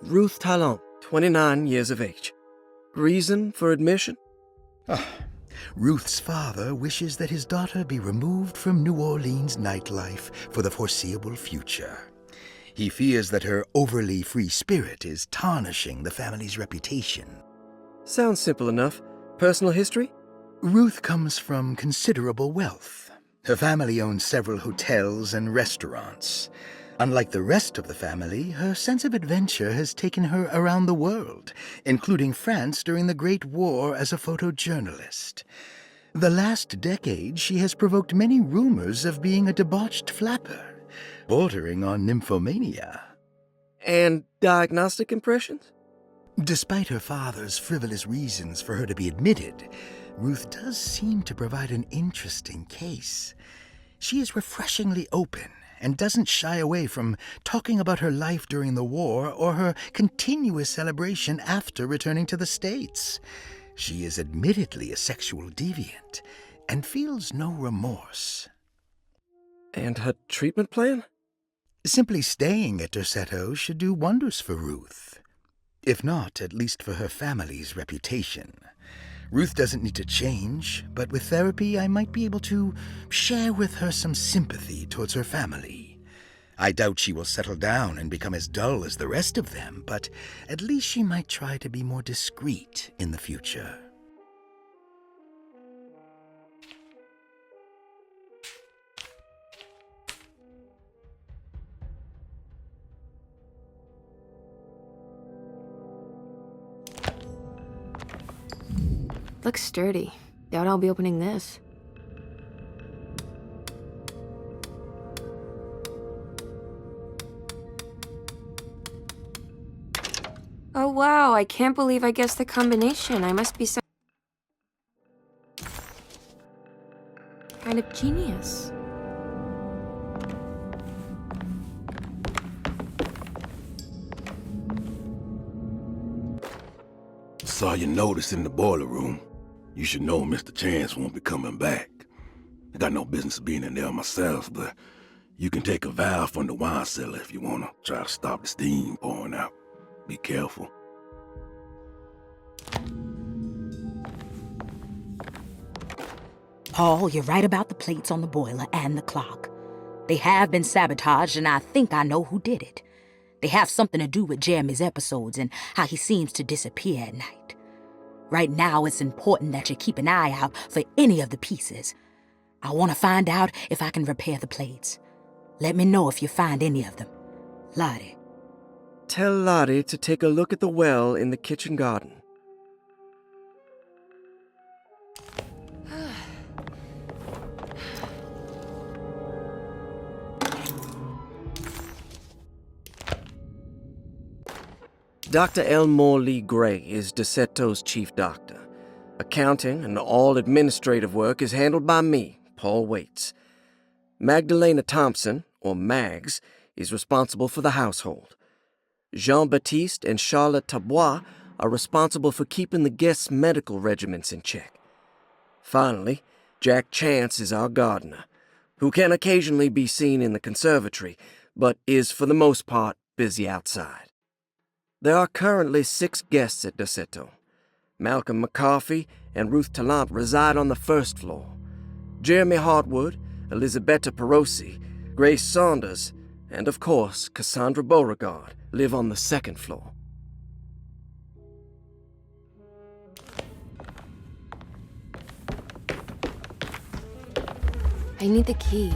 Ruth Talon, 29 years of age. Reason for admission? Ruth's father wishes that his daughter be removed from New Orleans nightlife for the foreseeable future. He fears that her overly free spirit is tarnishing the family's reputation. Sounds simple enough. Personal history? Ruth comes from considerable wealth. Her family owns several hotels and restaurants. Unlike the rest of the family, her sense of adventure has taken her around the world, including France during the Great War as a photojournalist. The last decade, she has provoked many rumors of being a debauched flapper, bordering on nymphomania. And diagnostic impressions? Despite her father's frivolous reasons for her to be admitted, Ruth does seem to provide an interesting case. She is refreshingly open and doesn't shy away from talking about her life during the war or her continuous celebration after returning to the States. She is admittedly a sexual deviant and feels no remorse. And her treatment plan? Simply staying at Derceto should do wonders for Ruth. If not, at least for her family's reputation. Ruth doesn't need to change, but with therapy I might be able to share with her some sympathy towards her family. I doubt she will settle down and become as dull as the rest of them, but at least she might try to be more discreet in the future. Looks sturdy. Doubt I'll be opening this. Oh wow, I can't believe I guessed the combination. I must be so kind of genius. Saw your notice in the boiler room. You should know Mr. Chance won't be coming back. I got no business being in there myself, but you can take a valve from the wine cellar if you want to try to stop the steam pouring out. Be careful. Paul, you're right about the plates on the boiler and the clock. They have been sabotaged, and I think I know who did it. They have something to do with Jeremy's episodes and how he seems to disappear at night. Right now, it's important that you keep an eye out for any of the pieces. I want to find out if I can repair the plates. Let me know if you find any of them. Lottie. Tell Lottie to take a look at the well in the kitchen garden. Dr. Elmore Lee Gray is Derceto's chief doctor. Accounting and all administrative work is handled by me, Paul Waits. Magdalena Thompson, or Mags, is responsible for the household. Jean-Baptiste and Charlotte Tabois are responsible for keeping the guests' medical regimens in check. Finally, Jack Chance is our gardener, who can occasionally be seen in the conservatory, but is for the most part busy outside. There are currently 6 guests at Derceto. Malcolm McCarthy and Ruth Tallant reside on the first floor. Jeremy Hartwood, Elisabetta Perosi, Grace Saunders, and of course Cassandra Beauregard live on the second floor. I need the key.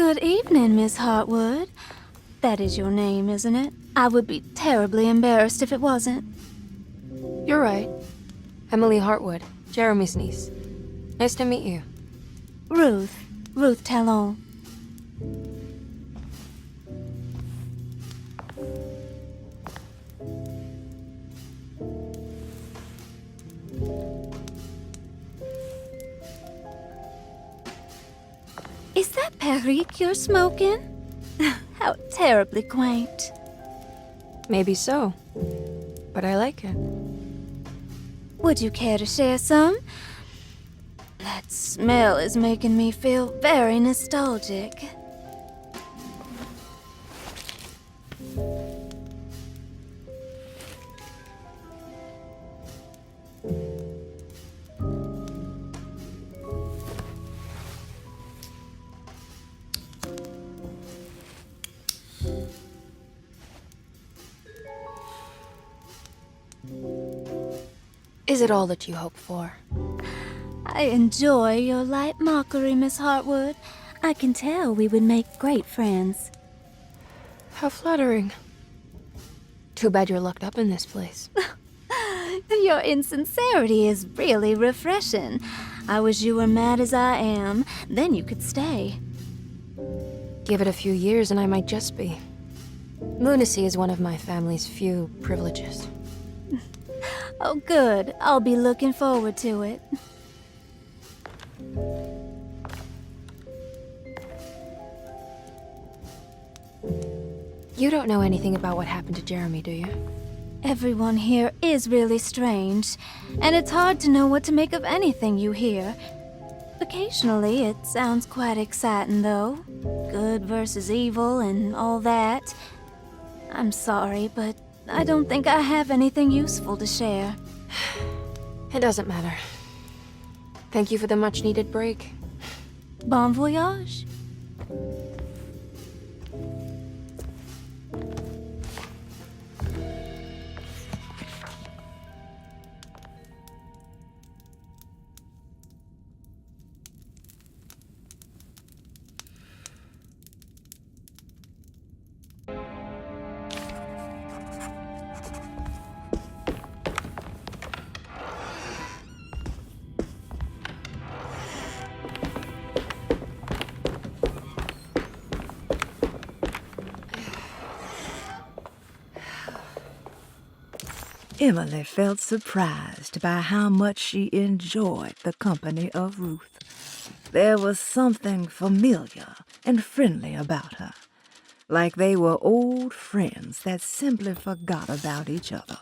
Good evening, Miss Hartwood. That is your name, isn't it? I would be terribly embarrassed if it wasn't. You're right. Emily Hartwood, Jeremy's niece. Nice to meet you. Ruth Talon. Is that Perique you're smoking? How terribly quaint. Maybe so. But I like it. Would you care to share some? That smell is making me feel very nostalgic. Is it all that you hope for? I enjoy your light mockery, Miss Hartwood. I can tell we would make great friends. How flattering. Too bad you're locked up in this place. Your insincerity is really refreshing. I wish you were mad as I am. Then you could stay. Give it a few years and I might just be. Lunacy is one of my family's few privileges. Oh, good. I'll be looking forward to it. You don't know anything about what happened to Jeremy, do you? Everyone here is really strange, and it's hard to know what to make of anything you hear. Occasionally, it sounds quite exciting, though. Good versus evil and all that. I'm sorry, but I don't think I have anything useful to share. It doesn't matter. Thank you for the much-needed break. Bon voyage. Emily felt surprised by how much she enjoyed the company of Ruth. There was something familiar and friendly about her, like they were old friends that simply forgot about each other.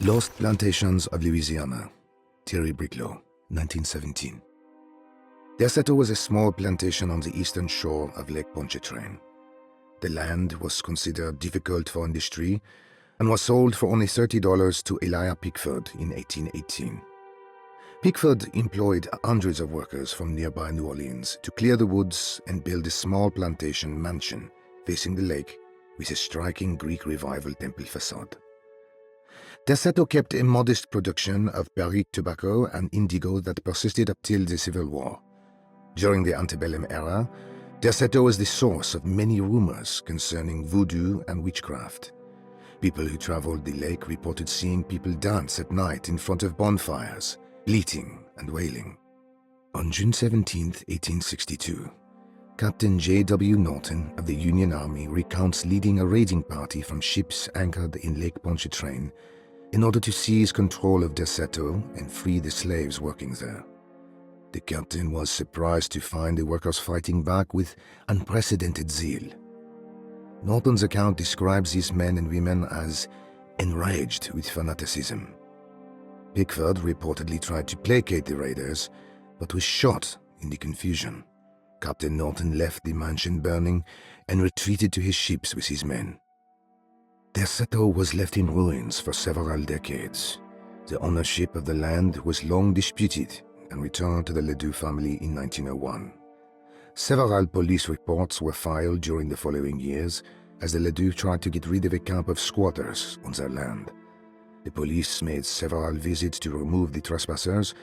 Lost Plantations of Louisiana, Thierry Briclot, 1917. Derceto was a small plantation on the eastern shore of Lake Pontchartrain. The land was considered difficult for industry and was sold for only $30 to Elijah Pickford in 1818. Pickford employed hundreds of workers from nearby New Orleans to clear the woods and build a small plantation mansion facing the lake with a striking Greek Revival temple facade. Derceto kept a modest production of Perique tobacco and indigo that persisted up till the Civil War. During the antebellum era, Derceto was the source of many rumors concerning voodoo and witchcraft. People who traveled the lake reported seeing people dance at night in front of bonfires, bleating and wailing. On June 17, 1862, Captain J.W. Norton of the Union Army recounts leading a raiding party from ships anchored in Lake Pontchartrain in order to seize control of Derceto and free the slaves working there. The captain was surprised to find the workers fighting back with unprecedented zeal. Norton's account describes these men and women as enraged with fanaticism. Pickford reportedly tried to placate the raiders, but was shot in the confusion. Captain Norton left the mansion burning and retreated to his ships with his men. Derceto was left in ruins for several decades. The ownership of the land was long disputed and returned to the Ledoux family in 1901. Several police reports were filed during the following years as the Ledoux tried to get rid of a camp of squatters on their land. The police made several visits to remove the trespassers,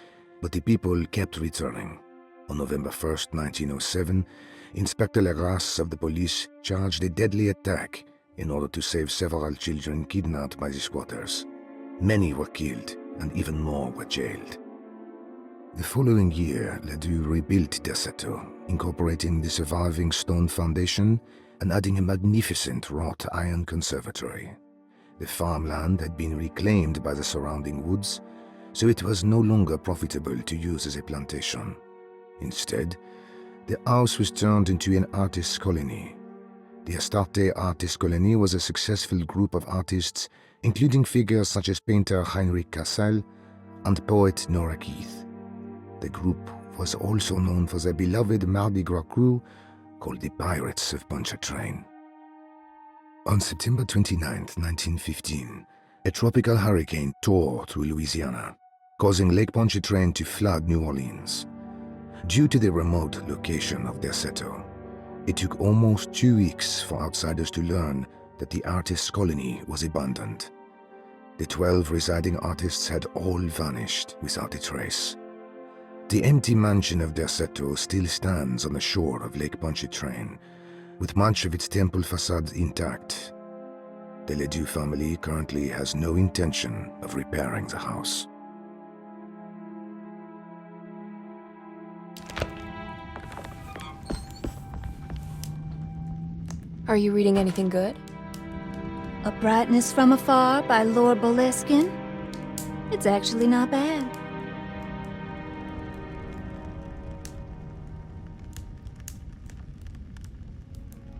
but the people kept returning. On November 1st, 1907, Inspector Leras of the police charged a deadly attack in order to save several children kidnapped by the squatters. Many were killed, and even more were jailed. The following year, Ledoux rebuilt Derceto, incorporating the surviving stone foundation and adding a magnificent wrought iron conservatory. The farmland had been reclaimed by the surrounding woods, so it was no longer profitable to use as a plantation. Instead, the house was turned into an artist's colony. The Astarte Artist Colony was a successful group of artists, including figures such as painter Heinrich Cassel and poet Nora Keith. The group was also known for their beloved Mardi Gras crew called the Pirates of Pontchartrain. On September 29, 1915, a tropical hurricane tore through Louisiana, causing Lake Pontchartrain to flood New Orleans. Due to the remote location of Derceto, it took almost 2 weeks for outsiders to learn that the artist's colony was abandoned. The 12 residing artists had all vanished without a trace. The empty mansion of Derceto still stands on the shore of Lake Pontchartrain, with much of its temple facade intact. The Ledoux family currently has no intention of repairing the house. Are you reading anything good? A Brightness from Afar by Lord Boleskine. It's actually not bad.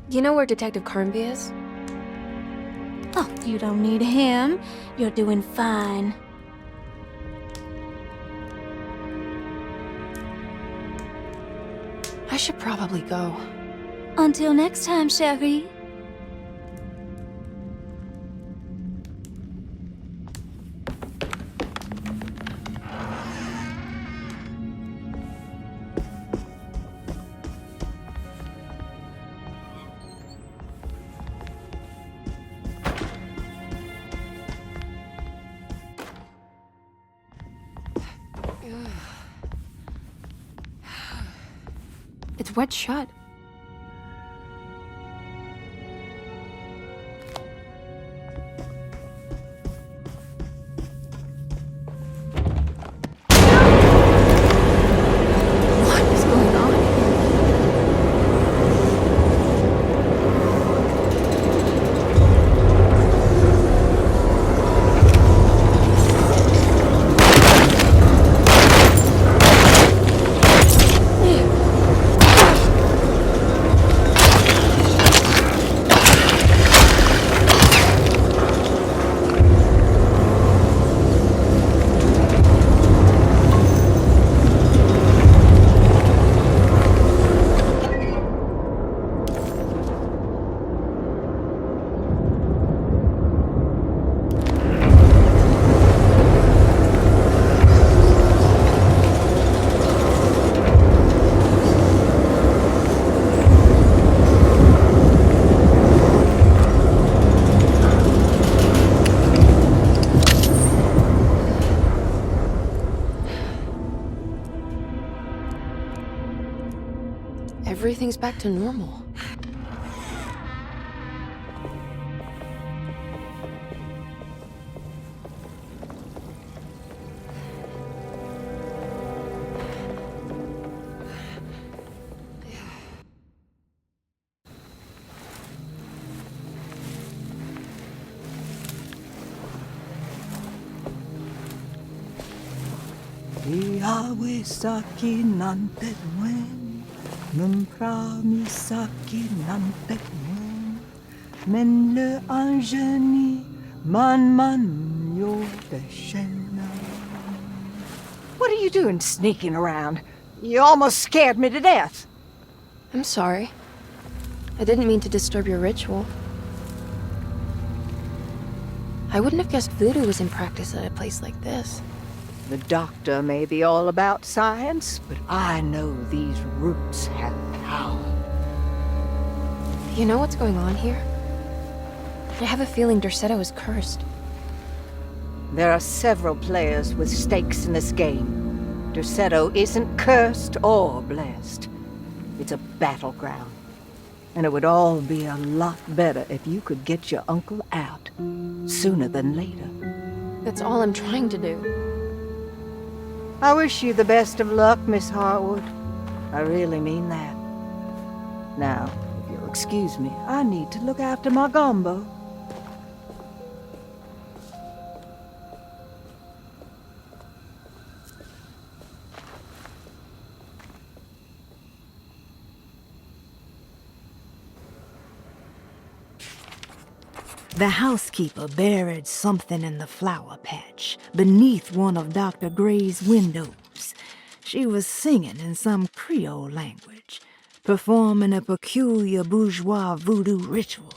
You know where Detective Carnby is? Oh, you don't need him. You're doing fine. I should probably go. Until next time, chérie. It's wet shut. What is going on? Everything's back to normal. Iawe saki nantet wen, Mumprami saki nantet wen, Men le anjeni, man yo beshena. What are you doing sneaking around? You almost scared me to death. I'm sorry. I didn't mean to disturb your ritual. I wouldn't have guessed voodoo was in practice at a place like this. The doctor may be all about science, but I know these roots have power. You know what's going on here? I have a feeling Derceto is cursed. There are several players with stakes in this game. Derceto isn't cursed or blessed. It's a battleground. And it would all be a lot better if you could get your uncle out sooner than later. That's all I'm trying to do. I wish you the best of luck, Miss Harwood. I really mean that. Now, if you'll excuse me, I need to look after my gumbo. The housekeeper buried something in the flower patch beneath one of Dr. Gray's windows. She was singing in some Creole language, performing a peculiar bourgeois voodoo ritual.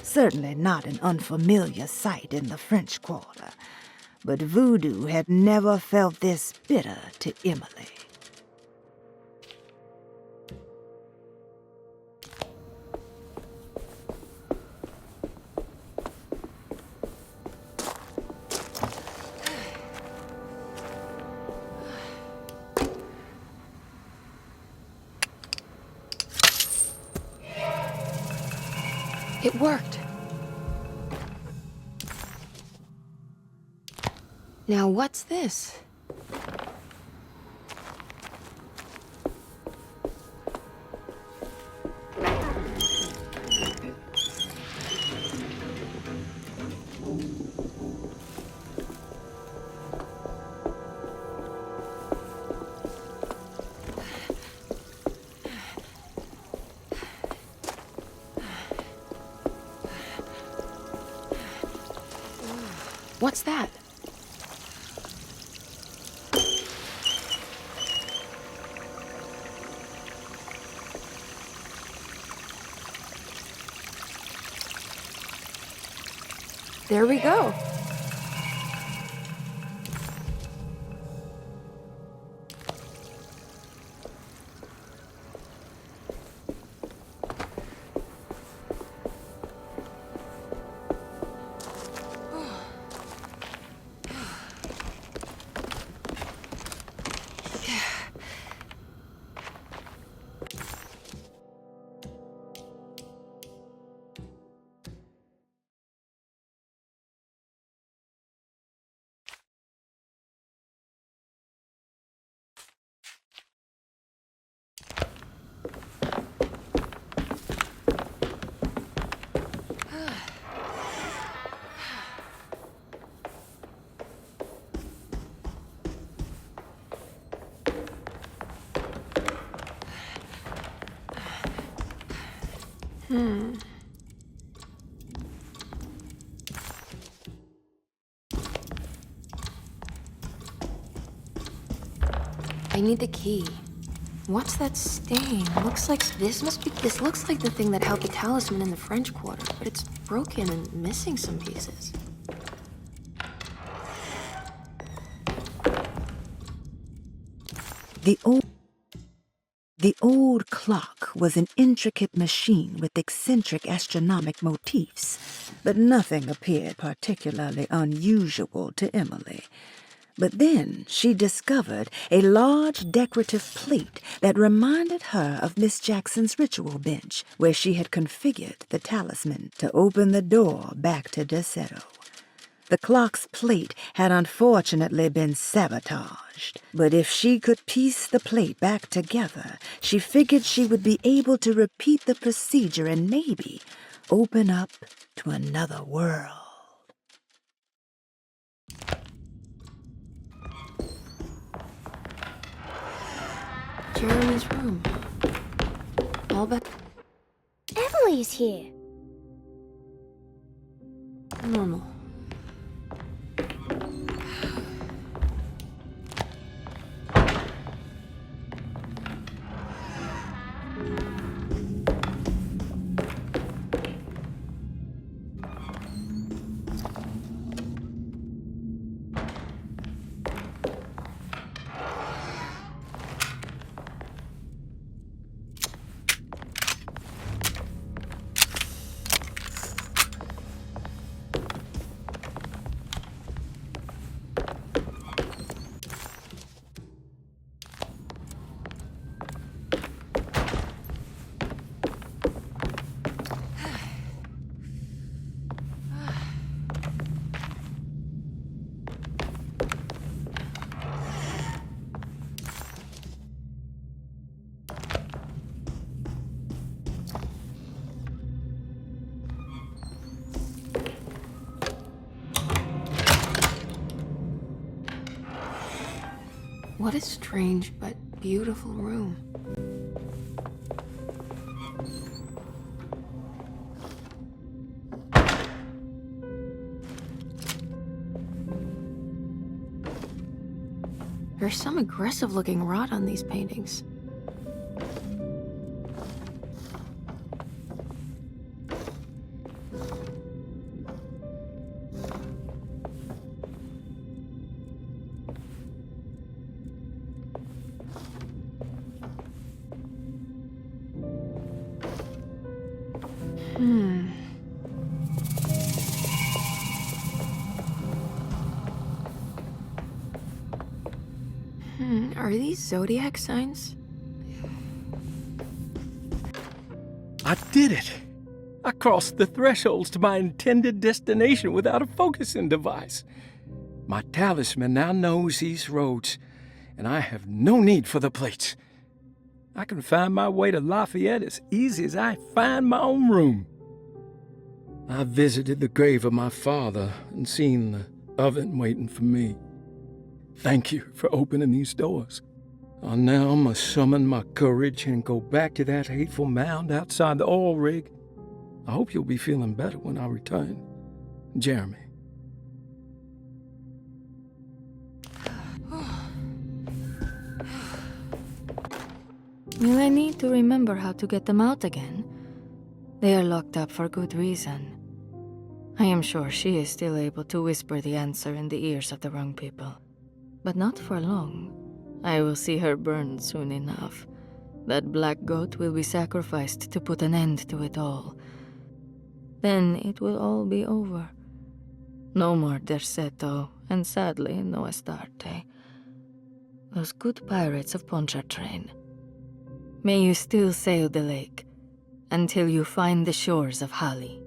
Certainly not an unfamiliar sight in the French Quarter, but voodoo had never felt this bitter to Emily. It worked. Now what's this? What's that? There we go. I need the key. What's that stain? Looks like this looks like the thing that held the talisman in the French Quarter, but it's broken and missing some pieces. The old clock was an intricate machine with eccentric astronomic motifs, but nothing appeared particularly unusual to Emily. But then she discovered a large decorative plate that reminded her of Miss Jackson's ritual bench, where she had configured the talisman to open the door back to Derceto. The clock's plate had unfortunately been sabotaged, but if she could piece the plate back together, she figured she would be able to repeat the procedure and maybe open up to another world. Jeremy's room. All but Emily's here. normal. What a strange but beautiful room. There's some aggressive-looking rot on these paintings. Are these zodiac signs? I did it! I crossed the thresholds to my intended destination without a focusing device. My talisman now knows these roads, and I have no need for the plates. I can find my way to Lafayette as easy as I find my own room. I visited the grave of my father and seen the oven waiting for me. Thank you for opening these doors. I now must summon my courage and go back to that hateful mound outside the oil rig. I hope you'll be feeling better when I return. Jeremy. Will I need to remember how to get them out again? They are locked up for good reason. I am sure she is still able to whisper the answer in the ears of the wrong people. But not for long. I will see her burned soon enough. That black goat will be sacrificed to put an end to it all. Then it will all be over. No more Derceto, and sadly, no Astarte. Those good pirates of Pontchartrain. May you still sail the lake, until you find the shores of Hali.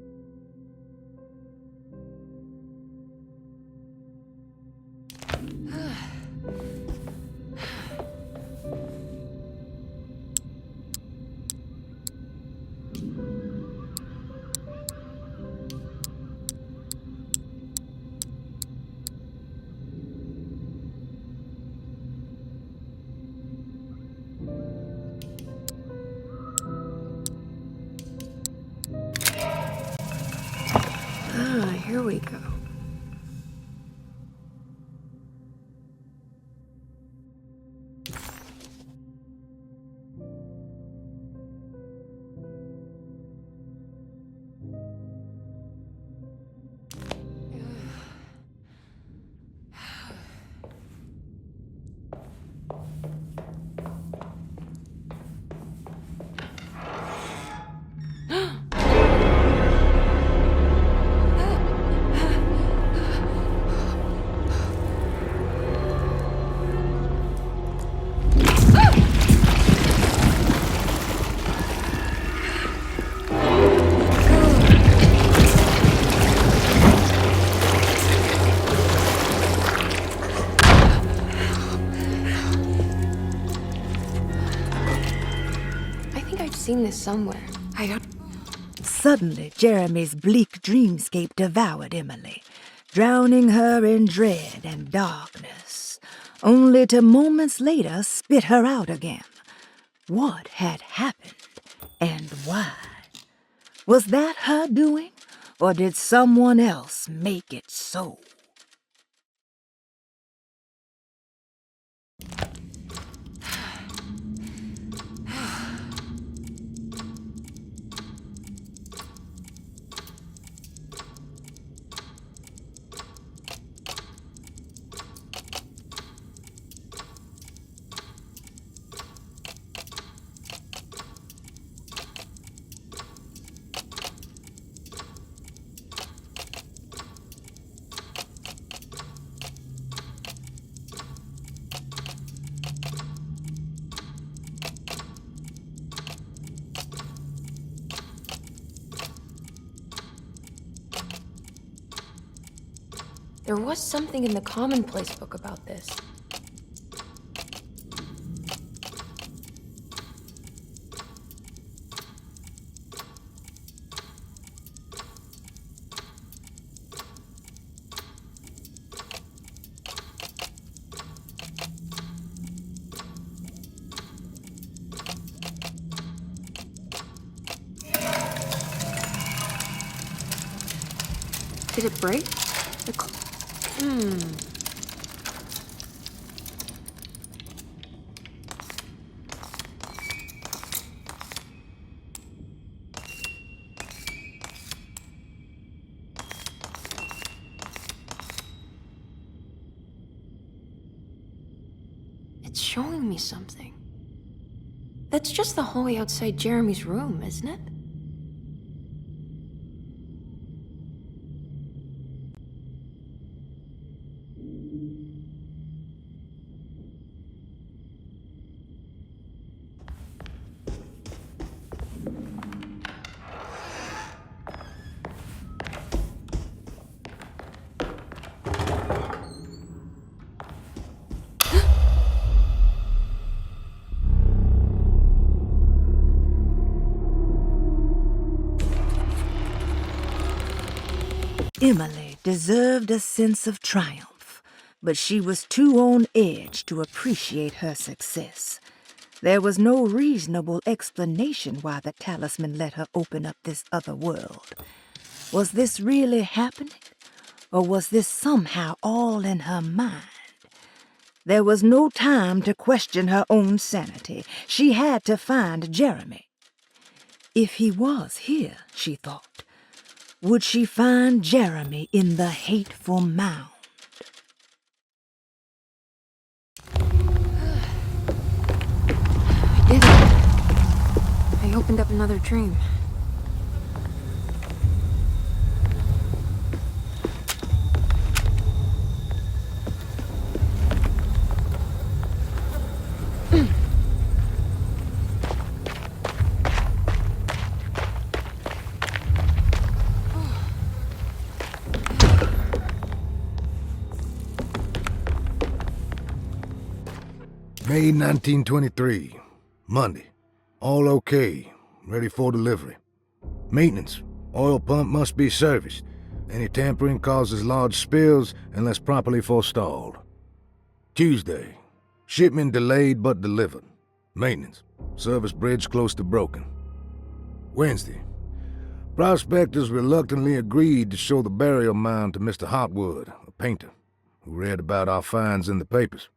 Here we go. Seen this somewhere. Suddenly, Jeremy's bleak dreamscape devoured Emily, drowning her in dread and darkness, only to moments later spit her out again. What had happened, and why? Was that her doing, or did someone else make it so? There was something in the commonplace book about this. Did it break? It's showing me something. That's just the hallway outside Jeremy's room, isn't it? Emily deserved a sense of triumph, but she was too on edge to appreciate her success. There was no reasonable explanation why the talisman let her open up this other world. Was this really happening? Or was this somehow all in her mind? There was no time to question her own sanity. She had to find Jeremy. If he was here, she thought, would she find Jeremy in the hateful mound? I did it. I opened up another dream. May 1923, Monday. All okay, ready for delivery. Maintenance, oil pump must be serviced. Any tampering causes large spills unless properly forestalled. Tuesday, shipment delayed but delivered. Maintenance, service bridge close to broken. Wednesday, prospectors reluctantly agreed to show the burial mound to Mr. Hotwood, a painter, who read about our finds in the papers.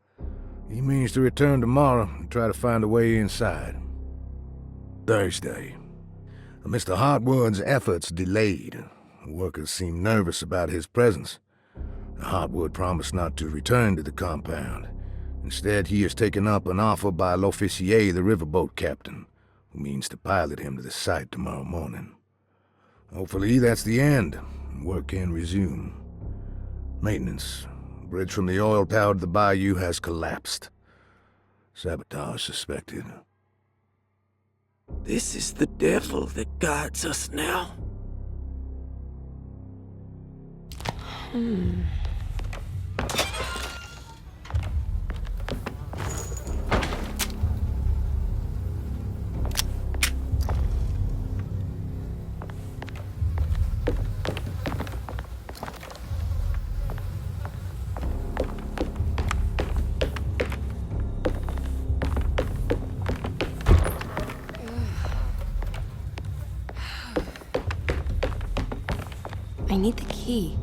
He means to return tomorrow and try to find a way inside. Thursday. Mr. Hotwood's efforts delayed. The workers seemed nervous about his presence. Hotwood promised not to return to the compound. Instead, he has taken up an offer by L'Officier, the riverboat captain, who means to pilot him to the site tomorrow morning. Hopefully that's the end, and work can resume. Maintenance. Bridge from the oil tower to the bayou has collapsed. Sabotage suspected. This is the devil that guides us now. I need the key.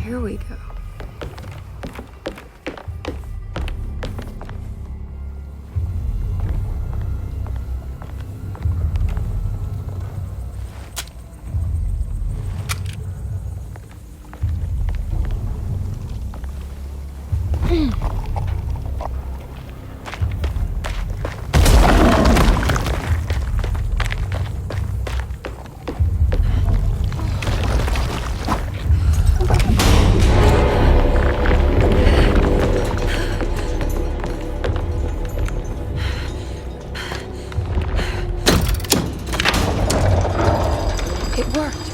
Here we go. It worked.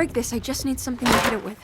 break this. I just need something to hit it with.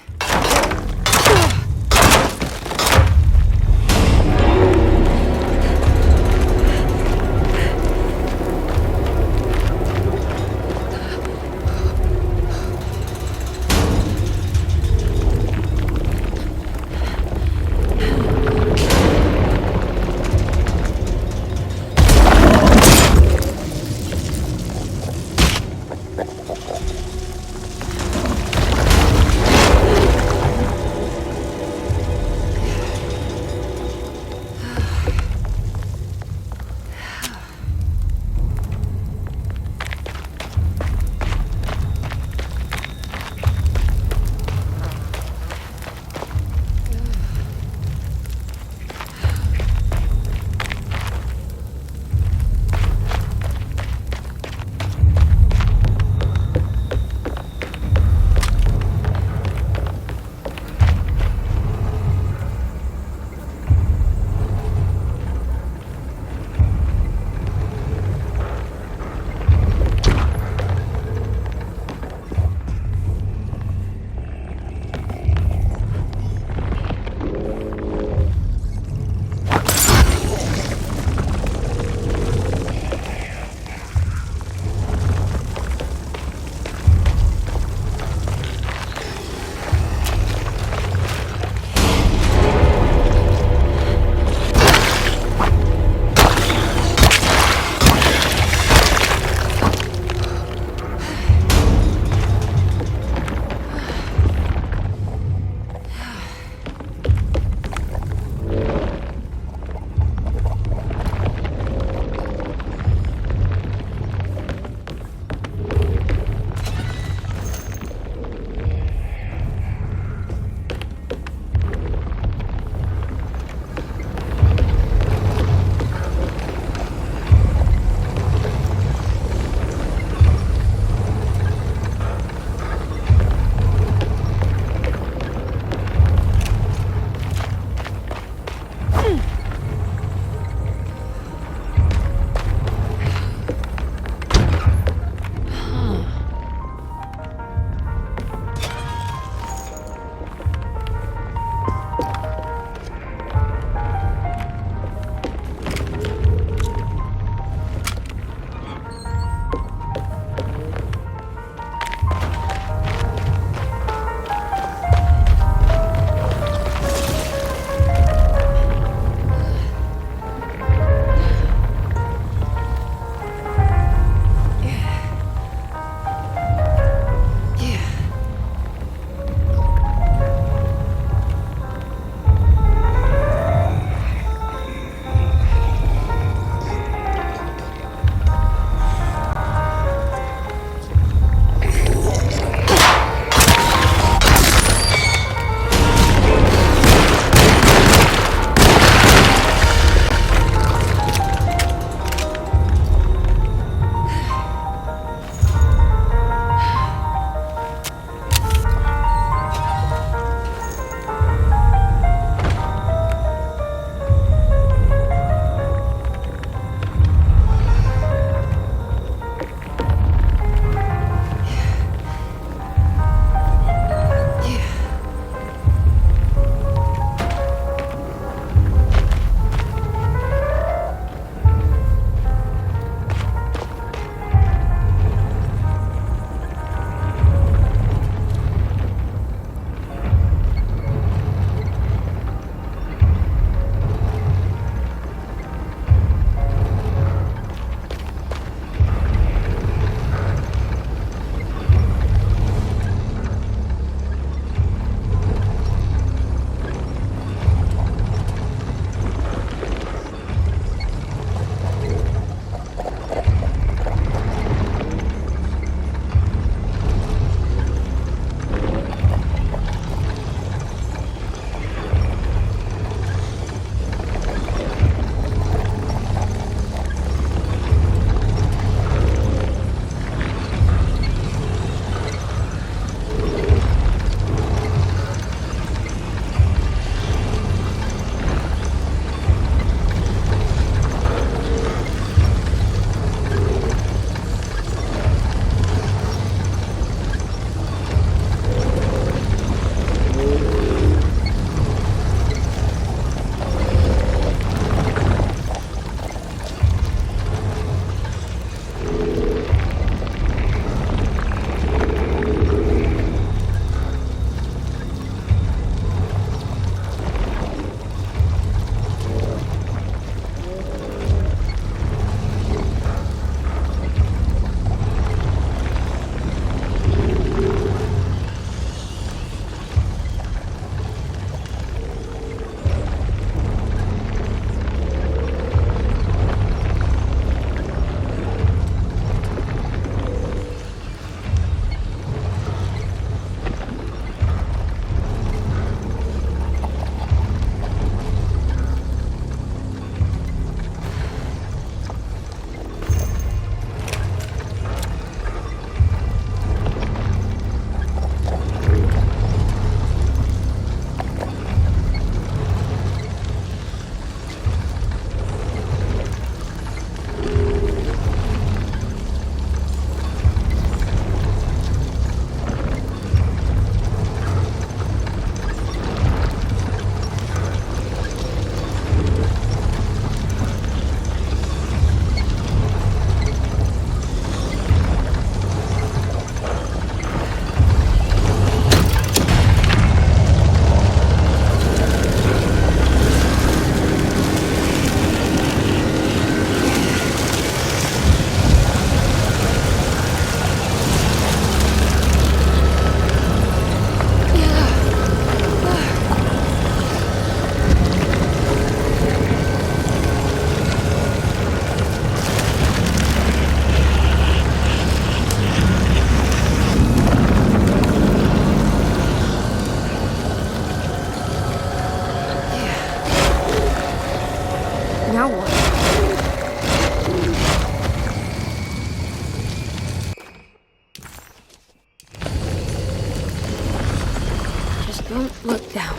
Don't look down.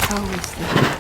How is that?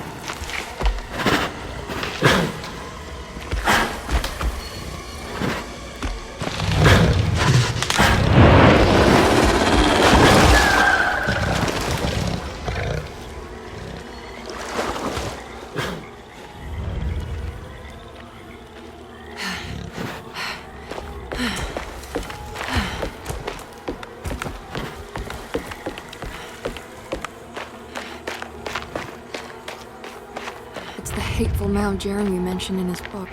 It's the hateful mound Jeremy mentioned in his book.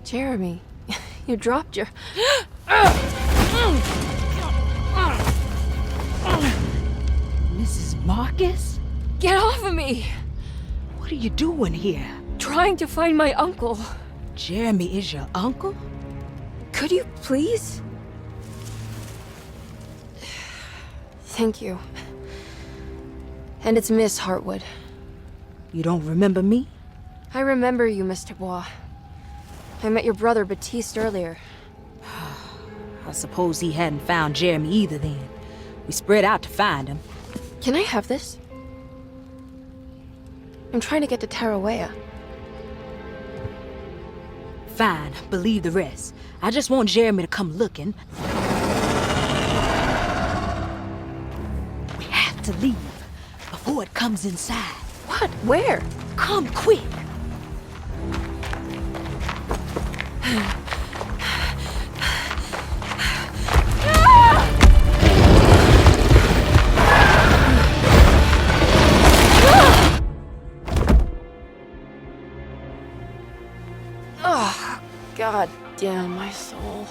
Jeremy, you dropped your... Mrs. Marcus? Get off of me! What are you doing here? Trying to find my uncle. Jeremy is your uncle? Could you please? Thank you. And it's Miss Hartwood. You don't remember me? I remember you, Mr. Bois. I met your brother Baptiste earlier. I suppose he hadn't found Jeremy either then. We spread out to find him. Can I have this? I'm trying to get to Tarawea. Fine, believe the rest. I just want Jeremy to come looking. We have to leave before it comes inside. What? Where? Come quick! Oh, God damn my soul.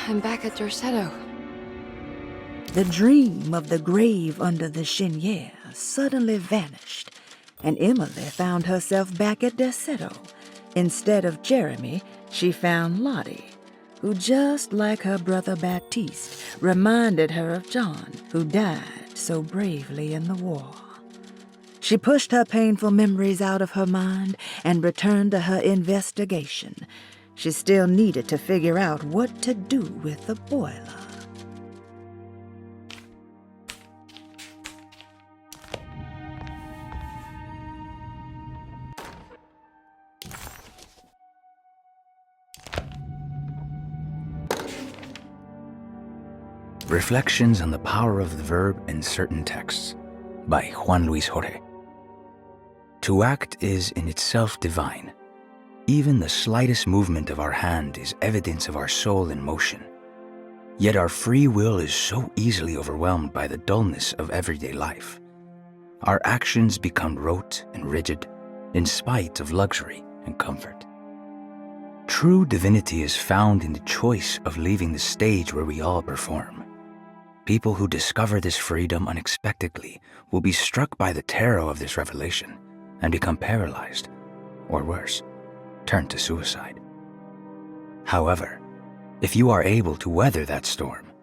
I'm back at Derceto. The dream of the grave under the cheniere suddenly vanished, and Emily found herself back at Derceto. Instead of Jeremy, she found Lottie, who, just like her brother Baptiste, reminded her of John, who died so bravely in the war. She pushed her painful memories out of her mind and returned to her investigation. She still needed to figure out what to do with the boiler. Reflections on the Power of the Verb in Certain Texts by Juan Luis Jorge. To act is in itself divine. Even the slightest movement of our hand is evidence of our soul in motion. Yet our free will is so easily overwhelmed by the dullness of everyday life. Our actions become rote and rigid in spite of luxury and comfort. True divinity is found in the choice of leaving the stage where we all perform. People who discover this freedom unexpectedly will be struck by the terror of this revelation and become paralyzed, or worse, turn to suicide. However, if you are able to weather that storm,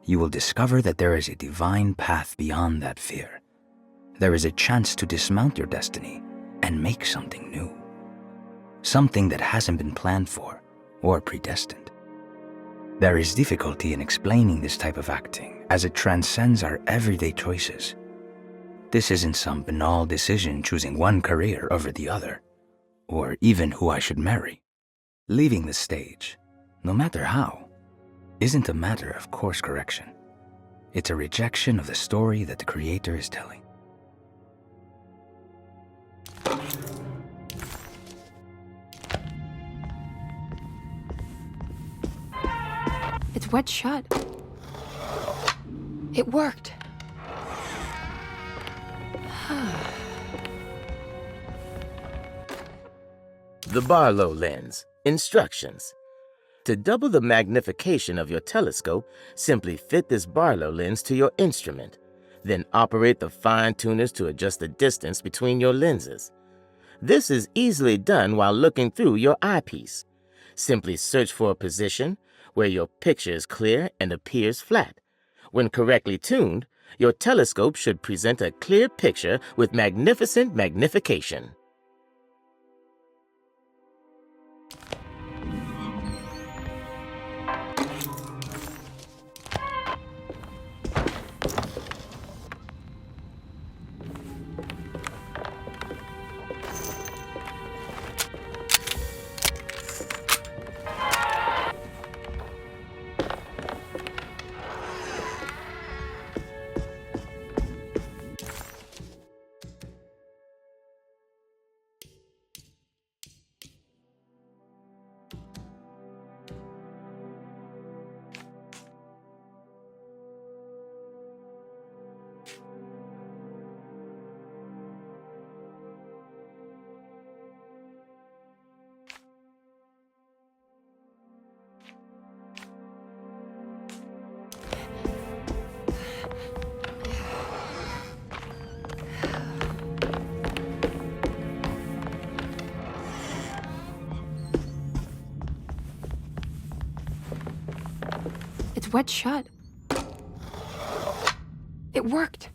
you will discover that there is a divine path beyond that fear. There is a chance to dismount your destiny and make something new. Something that hasn't been planned for or predestined. There is difficulty in explaining this type of acting as it transcends our everyday choices. This isn't some banal decision choosing one career over the other, or even who I should marry. Leaving the stage, no matter how, isn't a matter of course correction. It's a rejection of the story that the creator is telling. It's wedged shut. It worked. The Barlow lens. Instructions. To double the magnification of your telescope, simply fit this Barlow lens to your instrument. Then operate the fine tuners to adjust the distance between your lenses. This is easily done while looking through your eyepiece. Simply search for a position where your picture is clear and appears flat. When correctly tuned, your telescope should present a clear picture with magnificent magnification. It's wedged shut. It worked.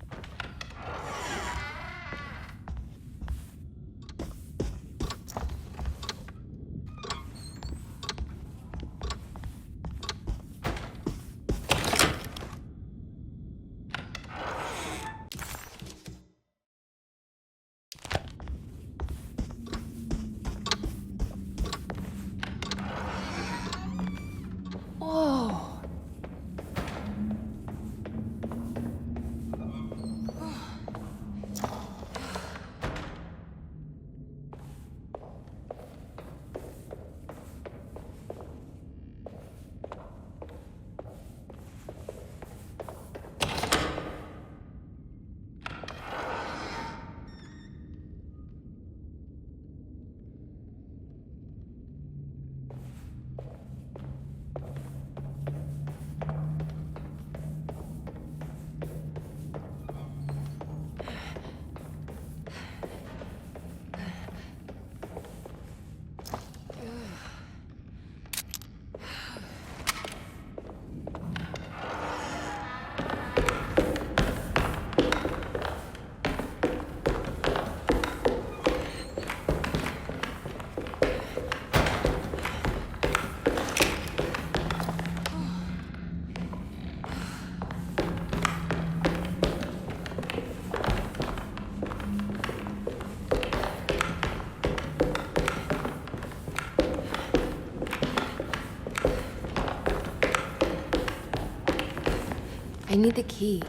I need the key.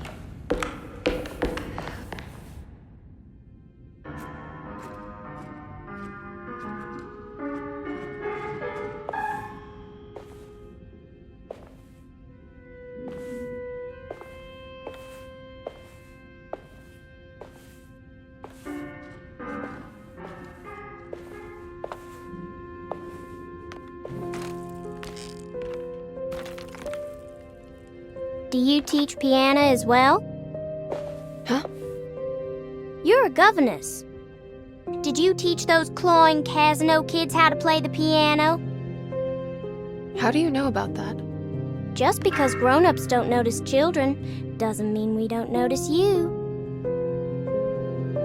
Do you teach piano as well? Huh? You're a governess. Did you teach those clawing Casino kids how to play the piano? How do you know about that? Just because grown-ups don't notice children doesn't mean we don't notice you.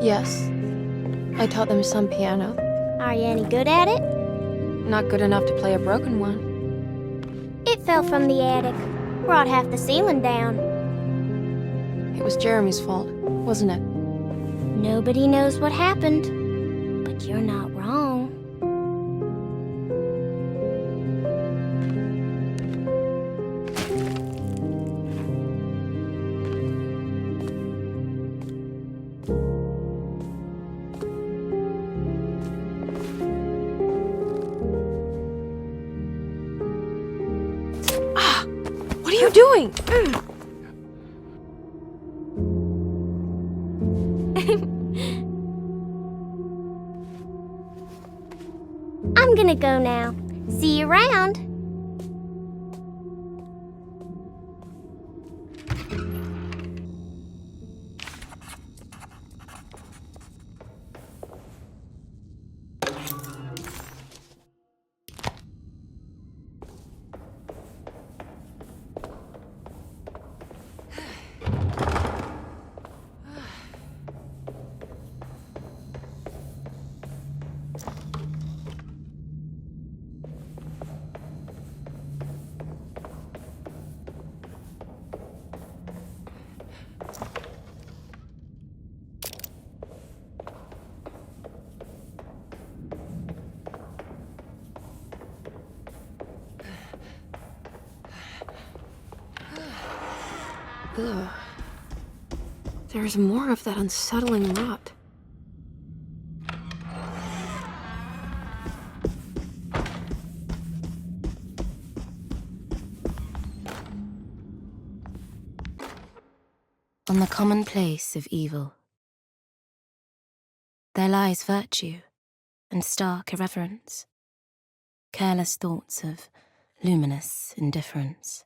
Yes, I taught them some piano. Are you any good at it? Not good enough to play a broken one. It fell from the attic. Brought half the ceiling down. It was Jeremy's fault, wasn't it? Nobody knows what happened. But you're not wrong. What are you doing? I'm gonna go now. See you around. Ugh. There's more of that unsettling rot. On the commonplace of evil, there lies virtue and stark irreverence, careless thoughts of luminous indifference.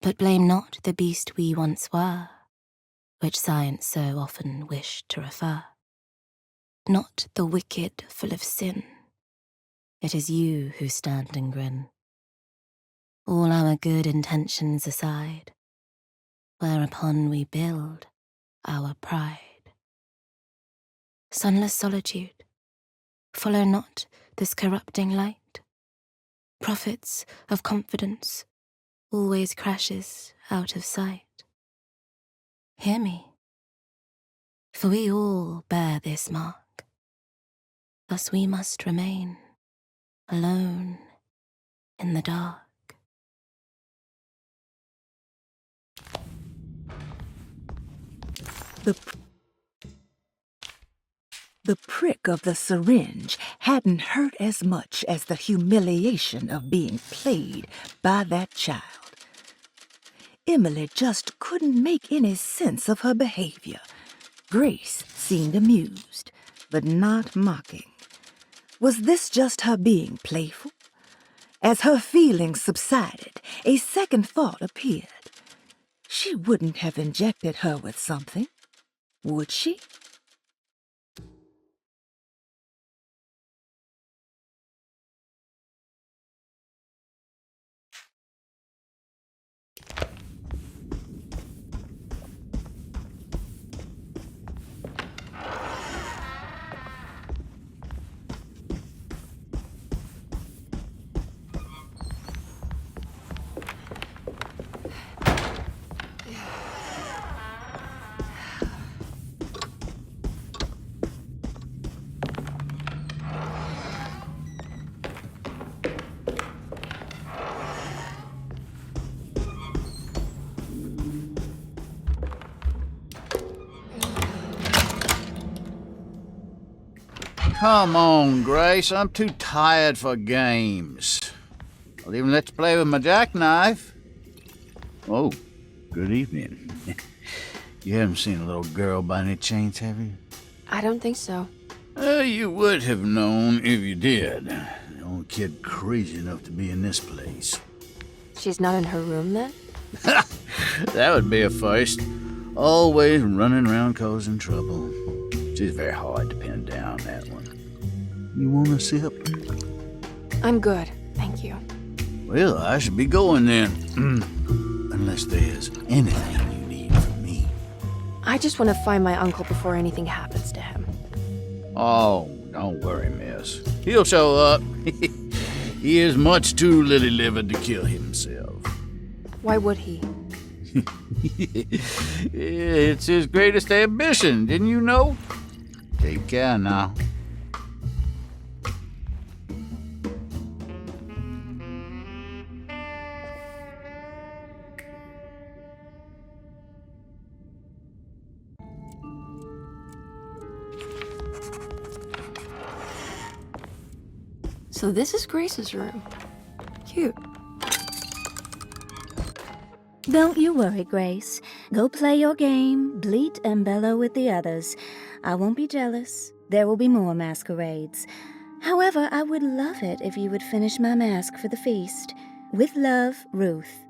But blame not the beast we once were, which science so often wished to refer. Not the wicked full of sin, it is you who stand and grin. All our good intentions aside, whereupon we build our pride. Sunless solitude, follow not this corrupting light. Prophets of confidence always crashes out of sight. Hear me, for we all bear this mark. Thus we must remain alone in the dark. The prick of the syringe hadn't hurt as much as the humiliation of being played by that child. Emily just couldn't make any sense of her behavior. Grace seemed amused, but not mocking. Was this just her being playful? As her feelings subsided, a second thought appeared. She wouldn't have injected her with something, would she? Come on, Grace. I'm too tired for games. I'll even let you play with my jackknife. Oh, good evening. You haven't seen a little girl by any chance, have you? I don't think so. You would have known if you did. The only kid crazy enough to be in this place. She's not in her room then? That would be a first. Always running around causing trouble. She's very hard to pin down, that one. You want a sip? I'm good, thank you. Well, I should be going then. Unless there's anything you need from me. I just want to find my uncle before anything happens to him. Oh, don't worry, miss. He'll show up. He is much too lily-livered to kill himself. Why would he? It's his greatest ambition, didn't you know? Take care now. So this is Grace's room. Cute. Don't you worry, Grace. Go play your game, bleat and bellow with the others. I won't be jealous. There will be more masquerades. However, I would love it if you would finish my mask for the feast. With love, Ruth.